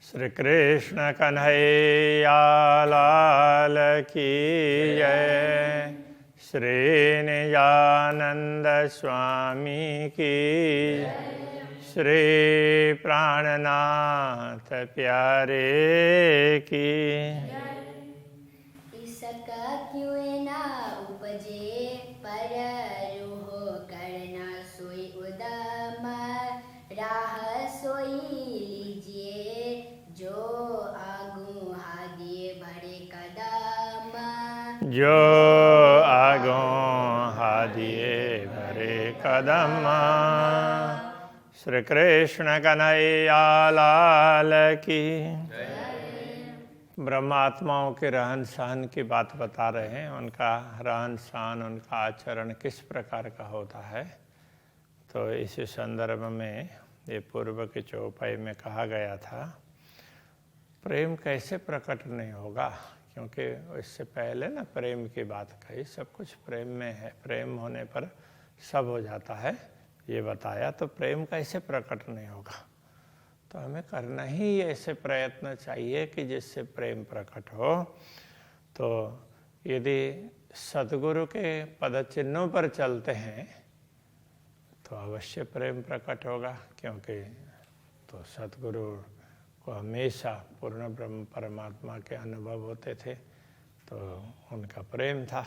श्री कृष्ण कन्हैया लाल की जय। श्री निजानंद स्वामी की, श्री प्राणनाथ प्यारे की। इसका क्यों ना उपजे पर रूह करना सोई उदम, राह सोई लीजिए जो आगू हादिए भरे कदम। जो आगों हादिए भरे कदम। श्री कृष्ण कन्हैया लाल की। ब्रह्मात्माओं के रहन सहन की बात बता रहे हैं। उनका रहन सहन, उनका आचरण किस प्रकार का होता है। तो इसी संदर्भ में ये पूर्व की चौपाई में कहा गया था, प्रेम कैसे प्रकट नहीं होगा, क्योंकि इससे पहले ना प्रेम की बात कही। सब कुछ प्रेम में है, प्रेम होने पर सब हो जाता है, ये बताया। तो प्रेम कैसे प्रकट नहीं होगा, तो हमें करना ही ऐसे प्रयत्न चाहिए कि जिससे प्रेम प्रकट हो। तो यदि सद्गुरु के पदचिन्हों पर चलते हैं तो अवश्य प्रेम प्रकट होगा, क्योंकि तो सद्गुरु को हमेशा पूर्ण ब्रह्म परमात्मा के अनुभव होते थे, तो उनका प्रेम था।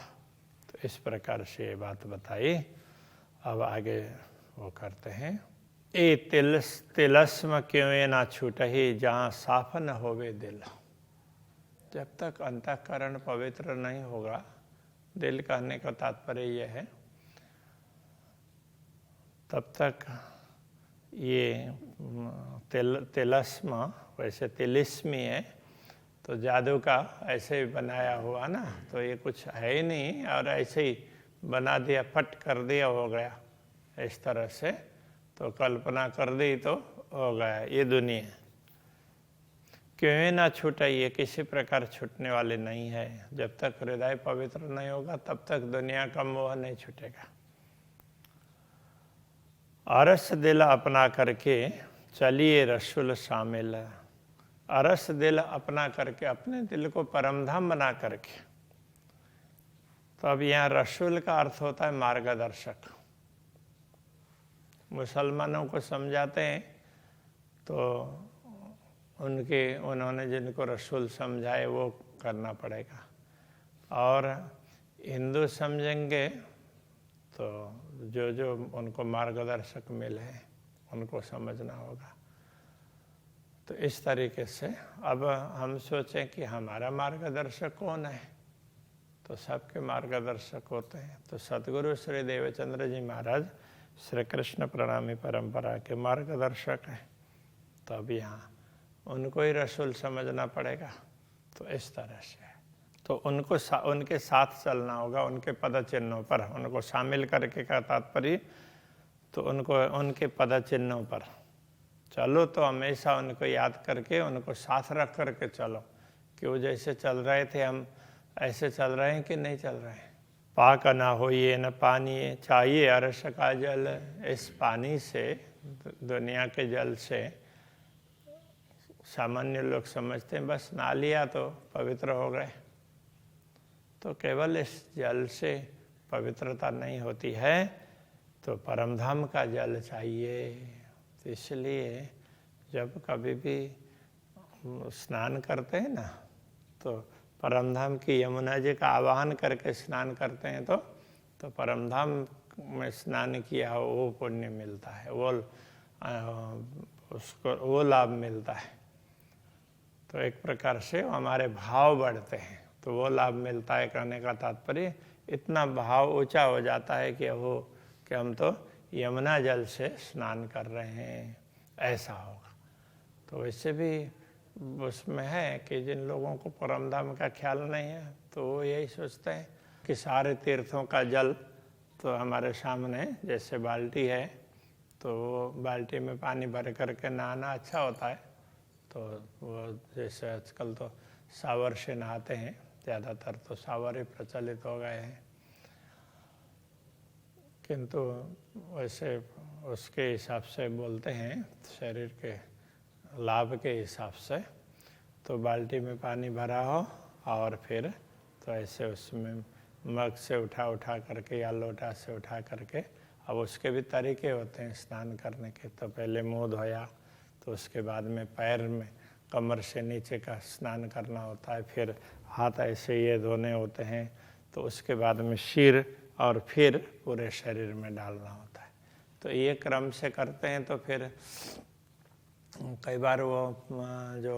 तो इस प्रकार से ये बात बताई। अब आगे वो करते हैं, ए तिलस्म क्यों ना छूटहि जहाँ साफ न होवे दिल। जब तक अंतःकरण पवित्र नहीं होगा, दिल कहने का तात्पर्य यह है, तब तक ये तिलस्म वैसे तिलिस्मी है, तो जादू का ऐसे ही बनाया हुआ ना, तो ये कुछ है ही नहीं और ऐसे ही बना दिया, फट कर दिया, हो गया इस तरह से। तो कल्पना कर दी तो हो गया ये दुनिया। क्यों ना छूटे, ये किसी प्रकार छूटने वाली नहीं है। जब तक हृदय पवित्र नहीं होगा तब तक दुनिया का मोह नहीं छूटेगा। अरस दिल अपना करके चलिए रसूल शामिल। अरस दिल अपना करके, अपने दिल को परमधाम बना करके। तो अब यहाँ रसूल का अर्थ होता है मार्गदर्शक। मुसलमानों को समझाते हैं तो उन्होंने जिनको रसूल समझाए वो करना पड़ेगा, और हिंदू समझेंगे तो जो उनको मार्गदर्शक मिले उनको समझना होगा। तो इस तरीके से अब हम सोचें कि हमारा मार्गदर्शक कौन है, तो सबके मार्गदर्शक होते हैं। तो सद्गुरु श्री देवचंद्र जी महाराज श्री कृष्ण प्रणामी परंपरा के मार्गदर्शक हैं। तो अब यहाँ उनको ही रसूल समझना पड़ेगा। तो इस तरह से तो उनके साथ चलना होगा, उनके पद चिन्हों पर। उनको शामिल करके का तात्पर्य, तो उनके पद चिन्हों पर चलो, तो हमेशा उनको याद करके उनको साथ रख करके चलो कि वो जैसे चल रहे थे हम ऐसे चल रहे हैं कि नहीं चल रहे हैं। पाक ना होइए न पानी चाहिए अरस का जल। इस पानी से, दुनिया के जल से, सामान्य लोग समझते हैं बस नहा लिया तो पवित्र हो गए। तो केवल इस जल से पवित्रता नहीं होती है, तो परमधाम का जल चाहिए। तो इसलिए जब कभी भी स्नान करते हैं ना, तो परमधाम की यमुना जी का आवाहन करके स्नान करते हैं, तो परमधाम में स्नान किया हो वो पुण्य मिलता है, उसको वो लाभ मिलता है। तो एक प्रकार से हमारे भाव बढ़ते हैं, तो वो लाभ मिलता है। कहने का तात्पर्य इतना भाव ऊंचा हो जाता है कि हम तो यमुना जल से स्नान कर रहे हैं, ऐसा होगा। तो वैसे भी उसमें है कि जिन लोगों को परमधाम का ख्याल नहीं है, तो वो यही सोचते हैं कि सारे तीर्थों का जल तो हमारे सामने जैसे बाल्टी है, तो वो बाल्टी में पानी भर करके नहाना अच्छा होता है। तो वो जैसे आजकल तो शावर से नहाते हैं, ज़्यादातर तो शावर ही प्रचलित हो गए हैं, किंतु वैसे उसके हिसाब से बोलते हैं शरीर के लाभ के हिसाब से। तो बाल्टी में पानी भरा हो और फिर तो ऐसे उसमें मग से उठा करके या लोटा से उठा करके, अब उसके भी तरीके होते हैं स्नान करने के। तो पहले मुंह धोया, तो उसके बाद में पैर में कमर से नीचे का स्नान करना होता है, फिर हाथ ऐसे ये धोने होते हैं, तो उसके बाद में सिर और फिर पूरे शरीर में डालना होता है। तो ये क्रम से करते हैं तो फिर कई बार वो जो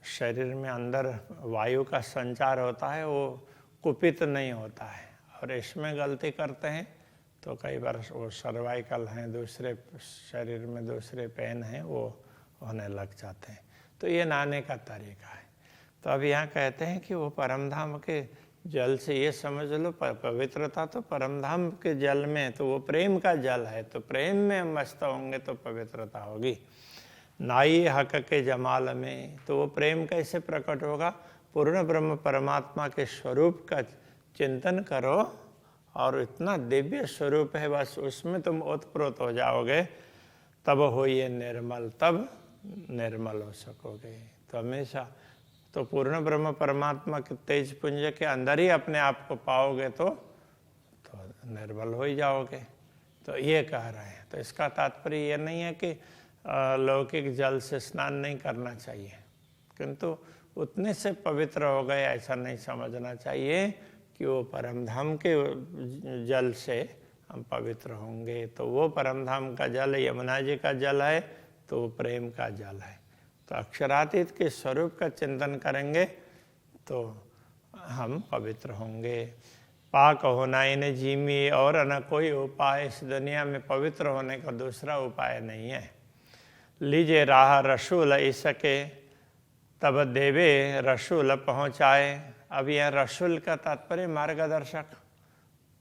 शरीर में अंदर वायु का संचार होता है वो कुपित नहीं होता है। और इसमें गलती करते हैं तो कई बार वो सर्वाइकल हैं, दूसरे शरीर में दूसरे पेन हैं, वो होने लग जाते हैं। तो ये नहाने का तरीका है। तो अब यहाँ कहते हैं कि वो परमधाम के जल से, ये समझ लो पवित्रता तो परमधाम के जल में, तो वो प्रेम का जल है, तो प्रेम में मस्त होंगे तो पवित्रता होगी। नाई हक के जमाल में, तो वो प्रेम कैसे प्रकट होगा? पूर्ण ब्रह्म परमात्मा के स्वरूप का चिंतन करो और इतना दिव्य स्वरूप है, बस उसमें तुम ओतप्रोत हो जाओगे, तब हो ये निर्मल, तब निर्मल हो सकोगे। तो हमेशा तो पूर्ण ब्रह्म परमात्मा के तेज पुंज के अंदर ही अपने आप को पाओगे तो निर्मल हो ही जाओगे। तो ये कह रहे हैं। तो इसका तात्पर्य ये नहीं है कि लौकिक जल से स्नान नहीं करना चाहिए, किंतु उतने से पवित्र हो गए ऐसा नहीं समझना चाहिए कि वो परमधाम के जल से हम पवित्र होंगे। तो वो परमधाम का जल यमुना जी का जल है, तो वो प्रेम का जल है। तो अक्षरातीत के स्वरूप का चिंतन करेंगे तो हम पवित्र होंगे। पाक होना इन्हें जीमी और न कोई उपाय, इस दुनिया में पवित्र होने का दूसरा उपाय नहीं है। लीजिए राह रसूल इसके, तब देवे रसूल पहुँचाए। अब यह रसूल का तात्पर्य मार्गदर्शक,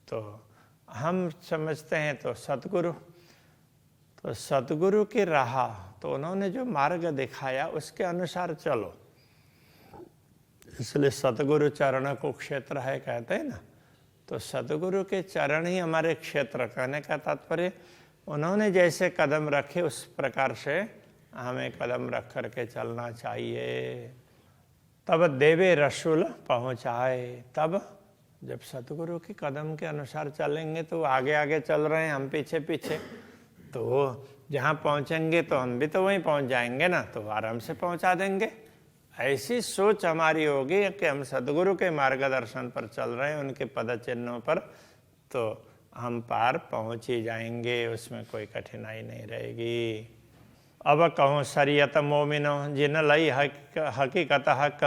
तो हम समझते हैं तो सतगुरु, तो सतगुरु की राह, तो उन्होंने जो मार्ग दिखाया उसके अनुसार चलो। इसलिए सतगुरु चरण को क्षेत्र है कहते हैं ना। तो सतगुरु के चरण ही हमारे क्षेत्र, कहने का तात्पर्य उन्होंने जैसे कदम रखे उस प्रकार से हमें कदम रख करके चलना चाहिए। तब देवे रसूल पहुँचाए, तब जब सतगुरु के कदम के अनुसार चलेंगे तो आगे आगे चल रहे हैं, हम पीछे पीछे, तो वो जहाँ पहुँचेंगे तो हम भी तो वहीं पहुँच जाएंगे ना, तो आराम से पहुँचा देंगे। ऐसी सोच हमारी होगी कि हम सतगुरु के मार्गदर्शन पर चल रहे हैं, उनके पद चिन्हों पर, तो हम पार पहुँच ही जाएंगे, उसमें कोई कठिनाई नहीं रहेगी। अब कहूँ शरीयत मोमिनो जिन लई हकीकत हक।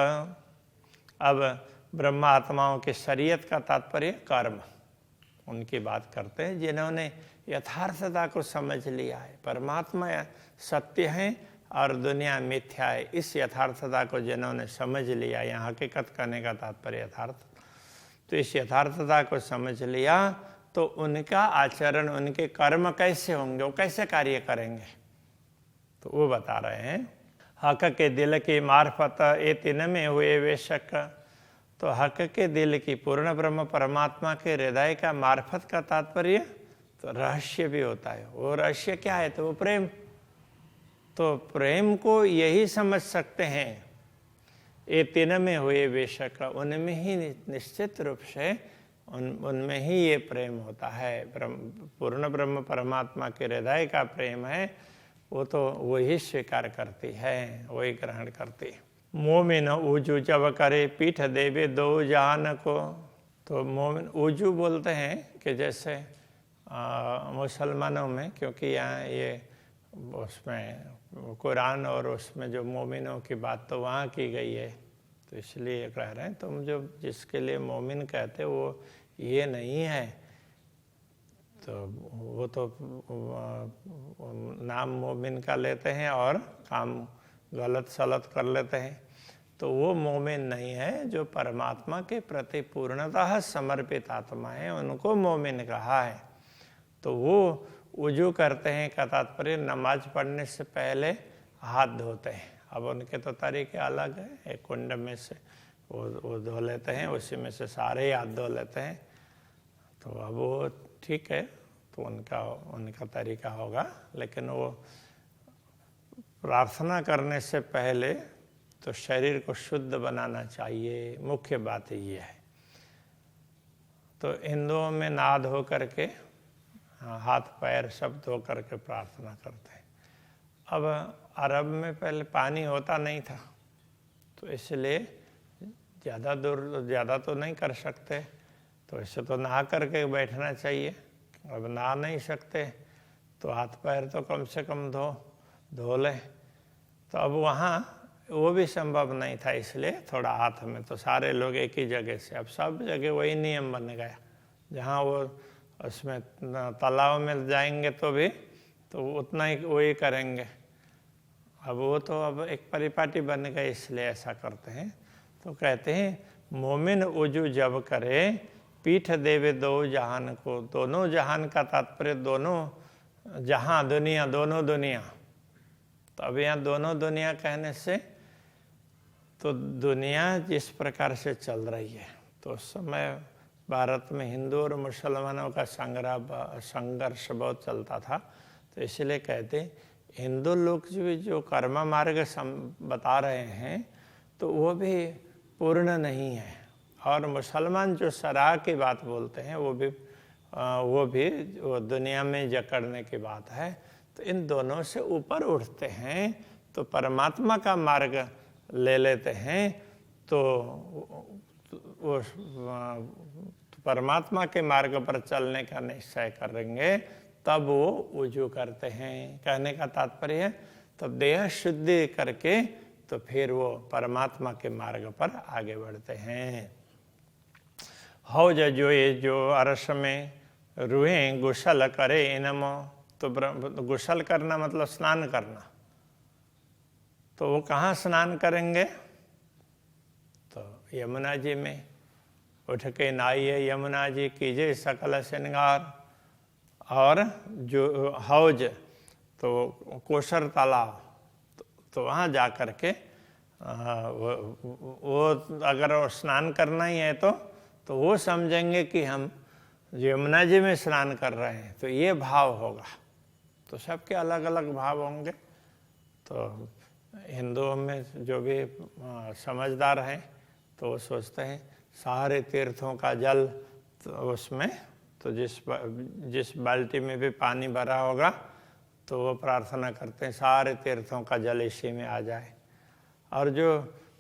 अब ब्रह्मा आत्माओं के शरीयत का तात्पर्य कर्म, उनकी बात करते हैं जिन्होंने यथार्थता को समझ लिया है। परमात्मा सत्य है और दुनिया मिथ्या है, इस यथार्थता को जिन्होंने समझ लिया, यहाँ हकीकत करने का तात्पर्य यथार्थ, तो इस यथार्थता को समझ लिया तो उनका आचरण, उनके कर्म कैसे होंगे, वो कैसे कार्य करेंगे, तो वो बता रहे हैं। हक के दिल की मार्फत ए तीन में हुए वे शक। तो हक के दिल की, पूर्ण ब्रह्म परमात्मा के हृदय का मार्फत का तात्पर्य तो रहस्य भी होता है। वो रहस्य क्या है? तो वो प्रेम। तो प्रेम को यही समझ सकते हैं, ये तीन में हुए बेशक, उनमें ही निश्चित रूप से उनमें ही ये प्रेम होता है। पूर्ण ब्रह्म परमात्मा के हृदय का प्रेम है, वो तो वही स्वीकार करती है, वही ग्रहण करती है। मोमिन ऊजू जब करे पीठ देवे दो जान को। तो मोमिन ऊजू बोलते हैं कि जैसे मुसलमानों में, क्योंकि यहाँ ये उसमें कुरान और उसमें जो मोमिनों की बात तो वहाँ की गई है, तो इसलिए कह रहे हैं तुम जो जिसके लिए मोमिन कहते वो ये नहीं है, तो वो तो नाम मोमिन का लेते हैं और काम गलत सलत कर लेते हैं। तो वो मोमिन नहीं है, जो परमात्मा के प्रति पूर्णतः समर्पित आत्मा है, उनको मोमिन कहा है। तो वो वुजू करते हैं का तात्पर्य नमाज पढ़ने से पहले हाथ धोते हैं। अब उनके तो तरीके अलग हैं, एक कुंड में से वो धो लेते हैं, उसी में से सारे ही हाथ धो लेते हैं। तो अब वो ठीक है, तो उनका तरीका होगा, लेकिन वो प्रार्थना करने से पहले तो शरीर को शुद्ध बनाना चाहिए, मुख्य बात ये है। तो हिंदुओं में नहा धो करके हाथ पैर सब धो करके प्रार्थना करते हैं। अब अरब में पहले पानी होता नहीं था, तो इसलिए ज़्यादा तो नहीं कर सकते, तो ऐसे तो नहा करके बैठना चाहिए। अब नहा नहीं सकते तो हाथ पैर तो कम से कम धो लें। तो अब वहाँ वो भी संभव नहीं था, इसलिए थोड़ा हाथ में, तो सारे लोग एक ही जगह से, अब सब जगह वही नियम बन गया। जहाँ वो उसमें तालाब में जाएंगे तो भी तो उतना ही वही करेंगे। अब वो तो अब एक परिपाटी बन गए, इसलिए ऐसा करते हैं। तो कहते हैं मोमिन उजू जब करे पीठ देवे दो जहान को। दोनों जहान का तात्पर्य दोनों जहां, दुनिया, दोनों दुनिया। तो अब यहाँ दोनों दुनिया कहने से तो दुनिया जिस प्रकार से चल रही है, तो उस समय भारत में हिंदू और मुसलमानों का संघर्ष बहुत चलता था। तो इसलिए कहते हिंदू लोग जो कर्म मार्ग बता रहे हैं तो वो भी पूर्ण नहीं है, और मुसलमान जो सराह की बात बोलते हैं वो भी दुनिया में जकड़ने की बात है। तो इन दोनों से ऊपर उठते हैं तो परमात्मा का मार्ग ले लेते हैं, तो वो परमात्मा के मार्ग पर चलने का निश्चय करेंगे, तब वो वजू करते हैं। कहने का तात्पर्य है तब देह शुद्धि करके तो फिर वो परमात्मा के मार्ग पर आगे बढ़ते हैं। हौज जो अरस में रूहें गुसल करे इनमो। तो गुसल करना मतलब स्नान करना। तो वो कहाँ स्नान करेंगे? तो यमुना जी में उठ के नहाइए, यमुना जी कीजिए सकल श्रृंगार। और जो हौज तो कोशर तालाब, तो वहाँ जा कर के वो अगर स्नान करना ही है तो वो समझेंगे कि हम यमुना जी में स्नान कर रहे हैं, तो ये भाव होगा। तो सबके अलग अलग भाव होंगे। तो हिंदुओं में जो भी समझदार हैं तो वो सोचते हैं सारे तीर्थों का जल तो उसमें, तो जिस बाल्टी में भी पानी भरा होगा तो वो प्रार्थना करते हैं सारे तीर्थों का जल इसी में आ जाए। और जो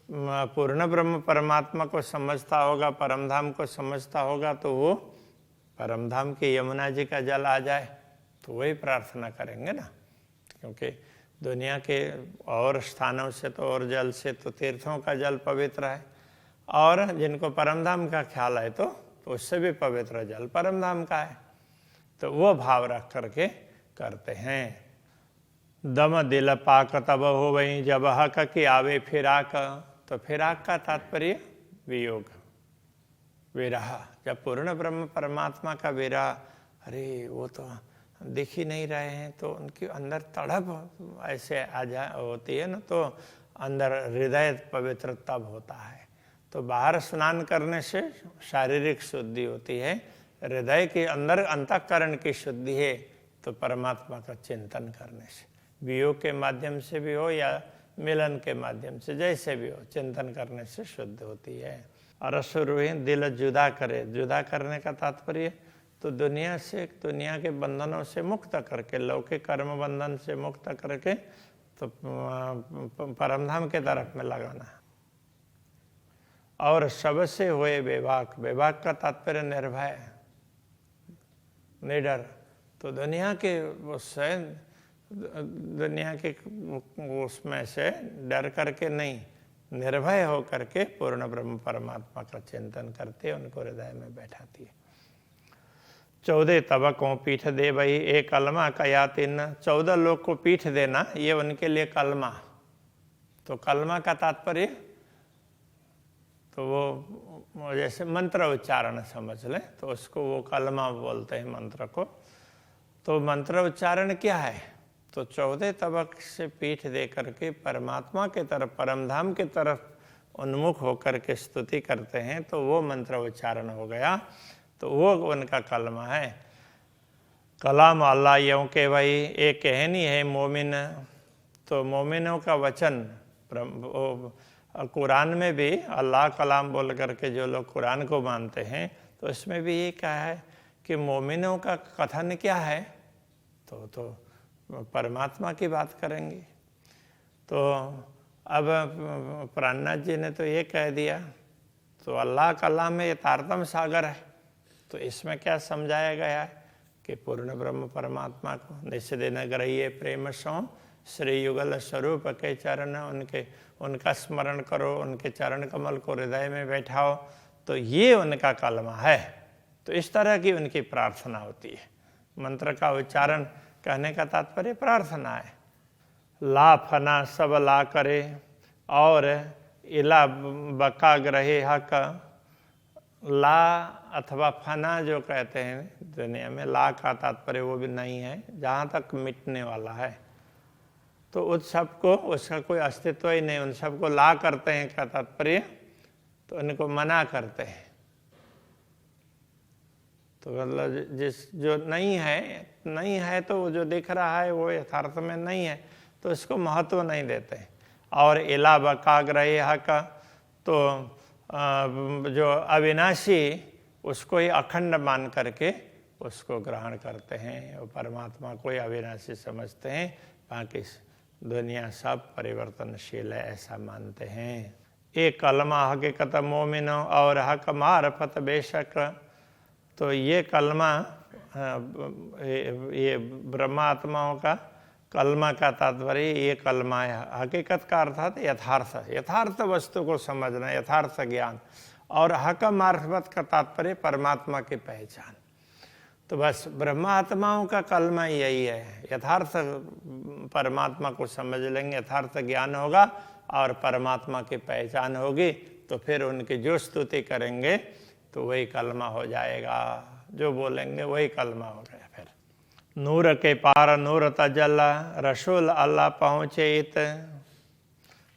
पूर्ण ब्रह्म परमात्मा को समझता होगा, परमधाम को समझता होगा, तो वो परमधाम की यमुना जी का जल आ जाए, तो वही प्रार्थना करेंगे ना। क्योंकि दुनिया के और स्थानों से तो और जल से तो तीर्थों का जल पवित्र है, और जिनको परमधाम का ख्याल है तो उससे भी पवित्र जल परमधाम का है। तो वो भाव रख करके करते हैं। दम दिल पाक तब हो वही जब हक की आवे फिराक। तो फिराक का तात्पर्य वियोग, विरह। जब पूर्ण ब्रह्म परमात्मा का विरह, अरे वो तो दिख ही नहीं रहे हैं, तो उनके अंदर तड़प ऐसे आ जा होती है ना, तो अंदर हृदय पवित्र तब होता है। तो बाहर स्नान करने से शारीरिक शुद्धि होती है, हृदय के अंदर अंतःकरण की शुद्धि है तो परमात्मा का चिंतन करने से, वियोग के माध्यम से भी हो या मिलन के माध्यम से, जैसे भी हो, चिंतन करने से शुद्ध होती है। अरस रूहें दिल जुदा करे। जुदा करने का तात्पर्य तो दुनिया से, दुनिया के बंधनों से मुक्त करके, लौकिक कर्म बंधन से मुक्त करके तो परमधाम के तरफ में लगाना। और सबसे हुए बेबाक। बेबाक का तात्पर्य निर्भय, निडर। तो दुनिया के उससे, दुनिया के उसमें से डर करके नहीं, निर्भय हो करके पूर्ण ब्रह्म परमात्मा का चिंतन करते उनको हृदय में बैठाती है। 14 तबकों पीठ दे भाई एक कलमा कया तिन। 14 लोग को पीठ देना ये उनके लिए कलमा। तो कलमा का तात्पर्य तो वो जैसे मंत्र उच्चारण समझ लें, तो उसको वो कलमा बोलते हैं मंत्र को। तो मंत्र उच्चारण क्या है? तो 14 तबक से पीठ दे करके परमात्मा के तरफ, परमधाम के तरफ उन्मुख होकर के स्तुति करते हैं, तो वो मंत्र उच्चारण हो गया। तो वो उनका कलमा है। कलाम अल्लाह यूं के भाई एक कहनी है मोमिन। तो मोमिनों का वचन कुरान में भी अल्लाह कलाम बोल करके जो लोग कुरान को मानते हैं तो इसमें भी ये कहा है कि मोमिनों का कथन क्या है, तो परमात्मा की बात करेंगे। तो अब प्राणनाथ जी ने तो ये कह दिया, तो अल्लाह कलाम में यथार्थम सागर है, तो इसमें क्या समझाया गया है कि पूर्ण ब्रह्म परमात्मा को निस्दिन ग्रह्य प्रेम सो श्री युगल स्वरूप के चरण उनका स्मरण करो, उनके चरण कमल को हृदय में बैठाओ, तो ये उनका कलमा है। तो इस तरह की उनकी प्रार्थना होती है। मंत्र का उच्चारण कहने का तात्पर्य प्रार्थना है। ला फना सब ला करे और इला बका ग्रहे हक। ला अथवा फना जो कहते हैं दुनिया में, ला का तात्पर्य वो भी नहीं है जहाँ तक मिटने वाला है, तो उस सब को उसका कोई अस्तित्व ही नहीं, उन सबको ला करते हैं का तात्पर्य तो उनको मना करते हैं। तो मतलब जिस जो नहीं है तो जो दिख रहा है वो यथार्थ में नहीं है, तो इसको महत्व नहीं देते। और इला बकाग्रह का तो जो अविनाशी उसको ही अखंड मान करके उसको ग्रहण करते हैं, और परमात्मा को ही अविनाशी समझते हैं, बाकी दुनिया सब परिवर्तनशील है ऐसा मानते हैं। एक कलमा हकीकत मोमिन और हक मारफत बेशक। तो ये कलमा ये ब्रह्मात्माओं का कलमा का तात्पर्य ये कलमा है। हकीकत का अर्थात यथार्थ वस्तु को समझना, यथार्थ ज्ञान। और हक मार्फत का तात्पर्य परमात्मा की पहचान। तो बस ब्रह्मात्माओं का कलमा यही है, यथार्थ परमात्मा को समझ लेंगे, यथार्थ ज्ञान होगा और परमात्मा की पहचान होगी, तो फिर उनकी जो स्तुति करेंगे तो वही कलमा हो जाएगा, जो बोलेंगे वही कलमा हो गया। फिर नूर के पार नूर तजल्ला रसूल अल्लाह पहुँचे इत।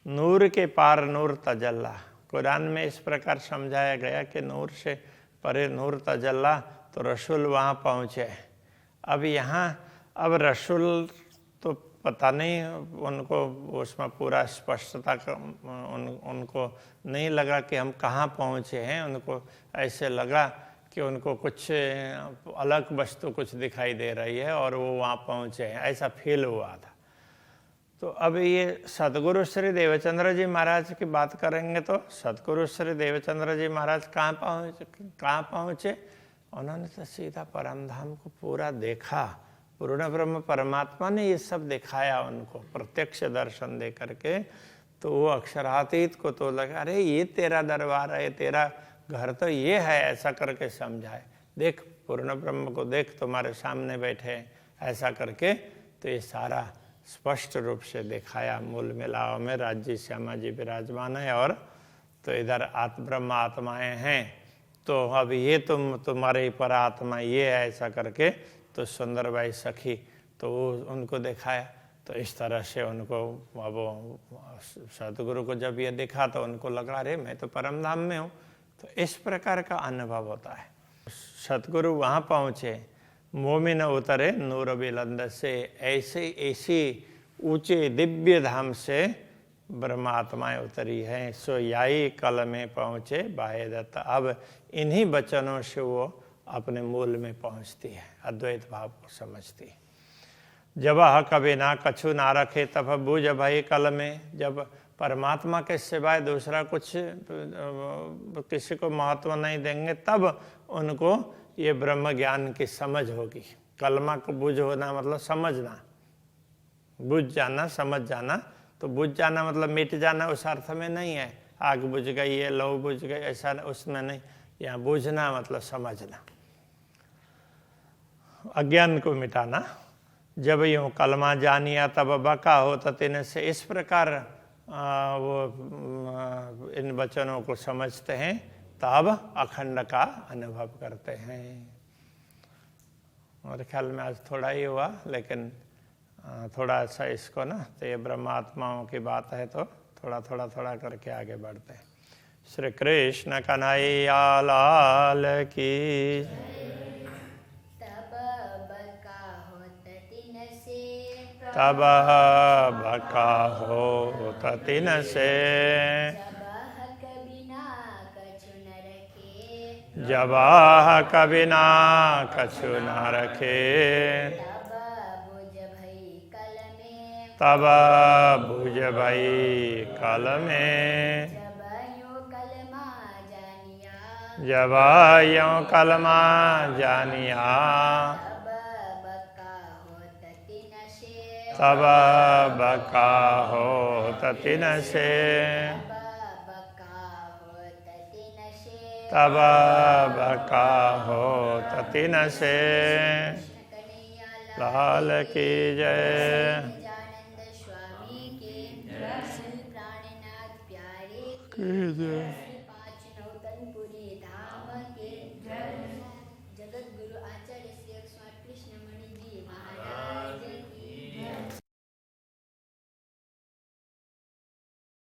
नूर के पार नूर तजल्ला, कुरान में इस प्रकार समझाया गया कि नूर से परे नूर तजल्ला, तो रसूल वहाँ पहुँचे। अब यहाँ अब रसूल तो पता नहीं उनको उसमें पूरा स्पष्टता उनको नहीं लगा कि हम कहाँ पहुँचे हैं, उनको ऐसे लगा कि उनको कुछ अलग वस्तु कुछ दिखाई दे रही है और वो वहाँ पहुँचे हैं, ऐसा फील हुआ था। तो अब ये सदगुरु श्री देवचंद्र जी महाराज की बात करेंगे तो सदगुरु श्री देवचंद्र जी महाराज कहाँ पहुँचे? उन्होंने तो सीधा परमधाम को पूरा देखा, पूर्ण ब्रह्म परमात्मा ने ये सब दिखाया उनको प्रत्यक्ष दर्शन दे करके। तो वो अक्षरातीत को तो लगा अरे ये तेरा दरबार है, तेरा घर तो ये है, ऐसा करके समझाए। देख पूर्ण ब्रह्म को देख, तुम्हारे सामने बैठे, ऐसा करके तो ये सारा स्पष्ट रूप से दिखाया। मूल मिलाव में राज्य श्यामा जी विराजमान है और तो इधर ब्रह्म आत्माएं हैं, तो अब ये तुम्हारे पर आत्मा ये है, ऐसा करके तो सुंदरबाई सखी तो उनको दिखाया। तो इस तरह से उनको अब सतगुरु को जब ये देखा तो उनको लगा अरे मैं तो परमधाम में हूँ। तो इस प्रकार का अनुभव होता है। सतगुरु वहाँ पहुँचे, मोमिन उतरे नूर बिलंद से, ऐसी ऊंचे दिव्य धाम से ब्रह्मात्माएं उतरी हैं। सो याई कल में पहुँचे बाहेदत्त। अब इन्हीं वचनों से वो अपने मूल में पहुँचती है, अद्वैत भाव को समझती है। जब कभी ना कछु ना रखे तब बूझ भई कल में। जब परमात्मा के सिवाय दूसरा कुछ किसी को महत्व नहीं देंगे तब उनको ये ब्रह्म ज्ञान की समझ होगी। कलमा को बुझ होना मतलब समझना, बुझ जाना, समझ जाना। तो बुझ जाना मतलब मिट जाना उस अर्थ में नहीं है, आग बुझ गई है, लौ बुझ गई, ऐसा उसमें नहीं। यहाँ बुझना मतलब समझना, अज्ञान को मिटाना। जब यूँ कलमा जानिया तब बका हो ततिन से। इस प्रकार वो इन वचनों को समझते हैं तब अखंड का अनुभव करते हैं। और ख्याल में आज थोड़ा ही हुआ, लेकिन थोड़ा सा इसको ना, तो ये ब्रह्मात्माओं की बात है तो थोड़ा करके आगे बढ़ते हैं। श्री कृष्ण कन्हैया लाल की। तब बका होत तिन से तब बका हो तिन से। जबाह कबिना कछु न रखे, तब बुझ भई कल में। जब यों कलमा जानिया, तब बका हो तिन से। तब बका हो तिन से। लाल की जय। स्वामी की प्राणनाथ प्यारे की जय।